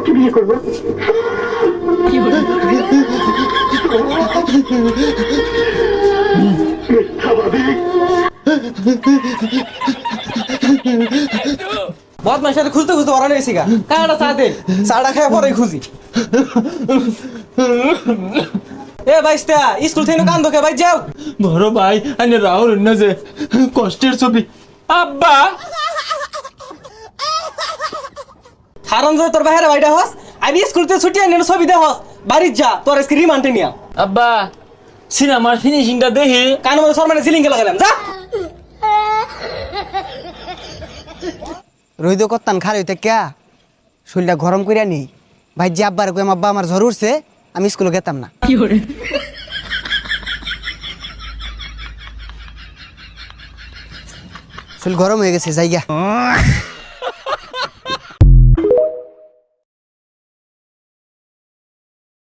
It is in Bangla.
তোমাকে বিয়ে করবো। বদমাইশ সাথে খুঁজতে খুঁজতে ওরা নিয়েছি গা কাটা চা দে চাটা খায় পরে খুঁজি এ বাইস্তা স্কুল থেকে কান ধোকে ভাই যাও বড় ভাই আনে রাহুল না যে কষ্টের ছবি আব্বা হারাম যা তোর বাইরে বাইটা হস আমি স্কুল থেকে ছুটি আনি ছবি দে হস বাড়ি যা তোর আজকে রিমান্ডে নিয়া আব্বা সিনেমার ফিনিশিংটা দেখি কান মধ্যে সরমানে সিলিং কে লাগালাম যা রইদ করতাম খার হইতে ক্যা শরীরটা গরম করিয়া নেই ভাই যে আব্বার কই আব্বা আমার জ্বর উঠছে আমি স্কুলে গেতাম না শরীর গরম হয়ে গেছে জায়গা